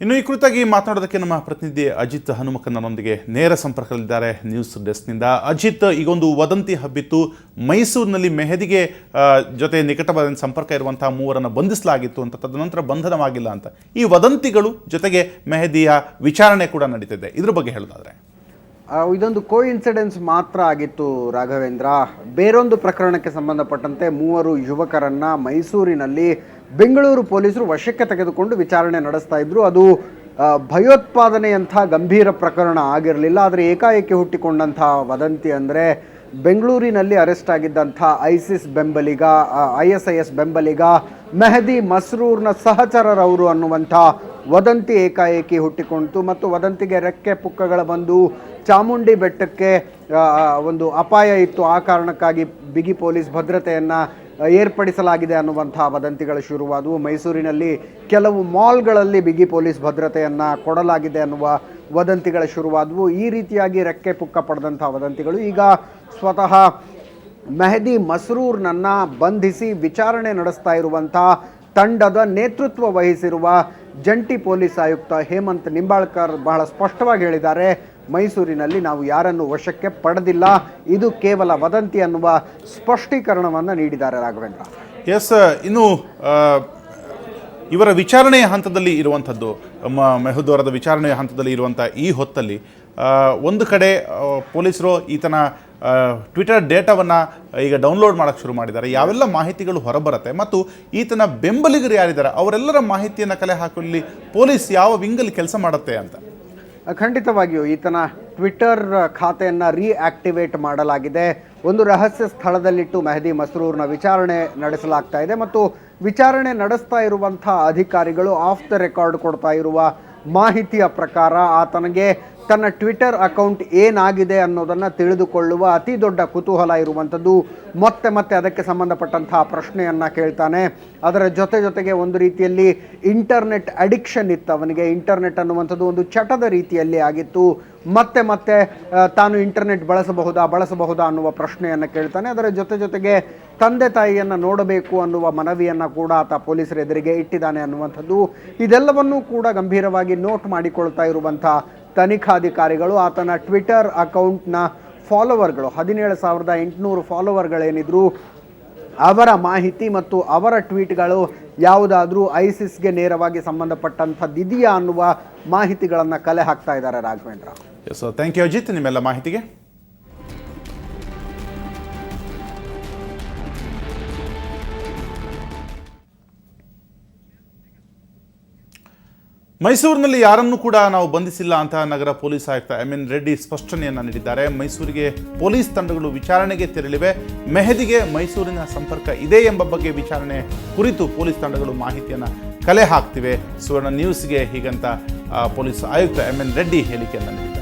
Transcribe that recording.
ಇನ್ನು ಈ ಕುರಿತಾಗಿ ಮಾತನಾಡೋದಕ್ಕೆ ನಮ್ಮ ಪ್ರತಿನಿಧಿ ಅಜಿತ್ ಹನುಮಕ್ಕನೊಂದಿಗೆ ನೇರ ಸಂಪರ್ಕದಲ್ಲಿದ್ದಾರೆ ನ್ಯೂಸ್ ಡೆಸ್ಕ್ನಿಂದ. ಅಜಿತ್, ಈಗೊಂದು ವದಂತಿ ಹಬ್ಬಿತ್ತು. ಮೈಸೂರಿನಲ್ಲಿ ಮೆಹದಿಗೆ ಜೊತೆ ನಿಕಟವಾದ ಸಂಪರ್ಕ ಇರುವಂತಹ ಮೂವರನ್ನು ಬಂಧಿಸಲಾಗಿತ್ತು ಅಂತ, ತದನಂತರ ಬಂಧನವಾಗಿಲ್ಲ ಅಂತ ಈ ವದಂತಿಗಳು ಜೊತೆಗೆ ಮೆಹದಿಯ ವಿಚಾರಣೆ ಕೂಡ ನಡೀತಿದೆ. ಇದ್ರ ಬಗ್ಗೆ ಹೇಳೋದಾದ್ರೆ ಇದೊಂದು ಕೋಇನ್ಸಿಡೆನ್ಸ್ ಮಾತ್ರ ಆಗಿತ್ತು ರಾಘವೇಂದ್ರ. ಬೇರೊಂದು ಪ್ರಕರಣಕ್ಕೆ ಸಂಬಂಧಪಟ್ಟಂತೆ ಮೂವರು ಯುವಕರನ್ನ ಮೈಸೂರಿನಲ್ಲಿ ಬೆಂಗಳೂರು ಪೊಲೀಸರು ವಶಕ್ಕೆ ತೆಗೆದುಕೊಂಡು ವಿಚಾರಣೆ ನಡೆಸ್ತಾ ಇದ್ರು. ಅದು ಭಯೋತ್ಪಾದನೆಯಂಥ ಗಂಭೀರ ಪ್ರಕರಣ ಆಗಿರಲಿಲ್ಲ. ಆದರೆ ಏಕಾಏಕಿ ಹುಟ್ಟಿಕೊಂಡಂಥ ವದಂತಿ ಅಂದರೆ ಬೆಂಗಳೂರಿನಲ್ಲಿ ಅರೆಸ್ಟ್ ಆಗಿದ್ದಂಥ ISIS ಬೆಂಬಲಿಗ ಮೆಹದಿ ಮಸ್ರೂರ್ನ ಸಹಚರರವರು ಅನ್ನುವಂಥ ವದಂತಿ ಏಕಾಏಕಿ ಹುಟ್ಟಿಕೊಂಡಿತು. ಮತ್ತು ವದಂತಿಗೆ ರೆಕ್ಕೆ ಪುಕ್ಕಗಳ ಬಂದು ಚಾಮುಂಡಿ ಬೆಟ್ಟಕ್ಕೆ ಒಂದು ಅಪಾಯ ಇತ್ತು, ಆ ಕಾರಣಕ್ಕಾಗಿ ಬಿಗಿ ಪೊಲೀಸ್ ಭದ್ರತೆಯನ್ನು ಏರ್ಪಡಿಸಲಾಗಿದೆ ಅನ್ನುವಂಥ ವದಂತಿಗಳು ಶುರುವಾದವು. ಮೈಸೂರಿನಲ್ಲಿ ಕೆಲವು ಮಾಲ್ಗಳಲ್ಲಿ ಬಿಗಿ ಪೊಲೀಸ್ ಭದ್ರತೆಯನ್ನು ಕೊಡಲಾಗಿದೆ ಅನ್ನುವ ವದಂತಿಗಳು ಶುರುವಾದವು. ಈ ರೀತಿಯಾಗಿ ರೆಕ್ಕೆ ಪುಕ್ಕ ಪಡೆದಂಥ ವದಂತಿಗಳು ಈಗ ಸ್ವತಃ ಮೆಹದಿ ಮಸ್ರೂರ್ನನ್ನು ಬಂಧಿಸಿ ವಿಚಾರಣೆ ನಡೆಸ್ತಾ ಇರುವಂಥ ತಂಡದ ನೇತೃತ್ವ ವಹಿಸಿರುವ ಜಂಟಿ ಪೊಲೀಸ್ ಆಯುಕ್ತ ಹೇಮಂತ್ ನಿಂಬಾಳ್ಕರ್ ಬಹಳ ಸ್ಪಷ್ಟವಾಗಿ ಹೇಳಿದ್ದಾರೆ, ಮೈಸೂರಿನಲ್ಲಿ ನಾವು ಯಾರನ್ನು ವಶಕ್ಕೆ ಪಡೆದಿಲ್ಲ, ಇದು ಕೇವಲ ವದಂತಿ ಅನ್ನುವ ಸ್ಪಷ್ಟೀಕರಣವನ್ನು ನೀಡಿದ್ದಾರೆ ರಾಘವೇಂದ್ರ. ಎಸ್, ಇನ್ನು ಇವರ ವಿಚಾರಣೆಯ ಹಂತದಲ್ಲಿ ಇರುವಂಥದ್ದು, ಮೆಹದೂರದ ವಿಚಾರಣೆಯ ಹಂತದಲ್ಲಿ ಇರುವಂಥ ಈ ಹೊತ್ತಲ್ಲಿ ಒಂದು ಕಡೆ ಪೊಲೀಸರು ಈತನ ಟ್ವಿಟರ್ ಡೇಟಾವನ್ನು ಈಗ ಡೌನ್ಲೋಡ್ ಮಾಡೋಕ್ಕೆ ಶುರು ಮಾಡಿದ್ದಾರೆ. ಯಾವೆಲ್ಲ ಮಾಹಿತಿಗಳು ಹೊರಬರುತ್ತೆ ಮತ್ತು ಈತನ ಬೆಂಬಲಿಗರು ಯಾರಿದ್ದಾರೆ ಅವರೆಲ್ಲರ ಮಾಹಿತಿಯನ್ನು ಕಲೆ ಹಾಕಲಿ ಪೊಲೀಸ್ ಯಾವ ವಿಂಗಲ್ಲಿ ಕೆಲಸ ಮಾಡುತ್ತೆ ಅಂತ. ಖಂಡಿತವಾಗಿಯೂ ಈತನ ಟ್ವಿಟರ್ ಖಾತೆಯನ್ನು ರೀಆಕ್ಟಿವೇಟ್ ಮಾಡಲಾಗಿದೆ. ಒಂದು ರಹಸ್ಯ ಸ್ಥಳದಲ್ಲಿಟ್ಟು ಮೆಹದಿ ಮಸ್ರೂರ್ನ ವಿಚಾರಣೆ ನಡೆಸಲಾಗ್ತಾ ಇದೆ ಮತ್ತು ವಿಚಾರಣೆ ನಡೆಸ್ತಾ ಇರುವಂಥ ಅಧಿಕಾರಿಗಳು ಆಫ್ ದ ರೆಕಾರ್ಡ್ ಕೊಡ್ತಾ ಇರುವ ಮಾಹಿತಿಯ ಪ್ರಕಾರ ಆತನಿಗೆ ತನ್ನ ಟ್ವಿಟರ್ ಅಕೌಂಟ್ ಏನಾಗಿದೆ ಅನ್ನೋದನ್ನು ತಿಳಿದುಕೊಳ್ಳುವ ಅತಿ ದೊಡ್ಡ ಕುತೂಹಲ ಇರುವಂಥದ್ದು. ಮತ್ತೆ ಅದಕ್ಕೆ ಸಂಬಂಧಪಟ್ಟಂತಹ ಪ್ರಶ್ನೆಯನ್ನು ಕೇಳ್ತಾನೆ. ಅದರ ಜೊತೆಗೆ ಒಂದು ರೀತಿಯಲ್ಲಿ ಇಂಟರ್ನೆಟ್ ಅಡಿಕ್ಷನ್ ಇತ್ತು ಅವನಿಗೆ. ಇಂಟರ್ನೆಟ್ ಅನ್ನುವಂಥದ್ದು ಒಂದು ಚಟದ ರೀತಿಯಲ್ಲಿ ಆಗಿತ್ತು. ಮತ್ತೆ ತಾನು ಇಂಟರ್ನೆಟ್ ಬಳಸಬಹುದಾ ಅನ್ನುವ ಪ್ರಶ್ನೆಯನ್ನು ಕೇಳ್ತಾನೆ. ಅದರ ಜೊತೆಗೆ ತಂದೆ ತಾಯಿಯನ್ನು ನೋಡಬೇಕು ಅನ್ನುವ ಮನವಿಯನ್ನು ಕೂಡ ಆತ ಪೊಲೀಸರ ಎದುರಿಗೆ ಇಟ್ಟಿದ್ದಾನೆ ಅನ್ನುವಂಥದ್ದು. ಇದೆಲ್ಲವನ್ನೂ ಕೂಡ ಗಂಭೀರವಾಗಿ ನೋಟ್ ಮಾಡಿಕೊಳ್ತಾ ಇರುವಂಥ ತನಿಖಾಧಿಕಾರಿಗಳು ಆತನ ಟ್ವಿಟರ್ ಅಕೌಂಟ್ನ ಫಾಲೋವರ್ಗಳು 17,800 ಫಾಲೋವರ್ಗಳೇನಿದ್ರು ಅವರ ಮಾಹಿತಿ ಮತ್ತು ಅವರ ಟ್ವೀಟ್ಗಳು ಯಾವುದಾದ್ರೂ ಐಸಿಸ್ಗೆ ನೇರವಾಗಿ ಸಂಬಂಧಪಟ್ಟಂಥದ್ದಿದೆಯಾ ಅನ್ನುವ ಮಾಹಿತಿಗಳನ್ನು ಕಲೆ ಹಾಕ್ತಾ ಇದ್ದಾರೆ Raghavendra. Yes, thank you Ajit ನಿಮ್ಮೆಲ್ಲ ಮಾಹಿತಿಗೆ. ಮೈಸೂರಿನಲ್ಲಿ ಯಾರನ್ನೂ ಕೂಡ ನಾವು ಬಂಧಿಸಿಲ್ಲ ಅಂತ ನಗರ ಪೊಲೀಸ್ ಆಯುಕ್ತ ರೆಡ್ಡಿ ಸ್ಪಷ್ಟನೆಯನ್ನು ನೀಡಿದ್ದಾರೆ. ಮೈಸೂರಿಗೆ ಪೊಲೀಸ್ ತಂಡಗಳು ವಿಚಾರಣೆಗೆ ತೆರಳಿವೆ. ಮೆಹದಿಗೆ ಮೈಸೂರಿನ ಸಂಪರ್ಕ ಇದೆ ಎಂಬ ಬಗ್ಗೆ ವಿಚಾರಣೆ ಕುರಿತು ಪೊಲೀಸ್ ತಂಡಗಳು ಮಾಹಿತಿಯನ್ನು ಕಲೆ ಹಾಕ್ತಿವೆ. ಸುವರ್ಣ ನ್ಯೂಸ್ಗೆ ಹೀಗಂತ ಪೊಲೀಸ್ ಆಯುಕ್ತ ರೆಡ್ಡಿ ಹೇಳಿಕೆಯನ್ನು ನೀಡಿದ್ದಾರೆ.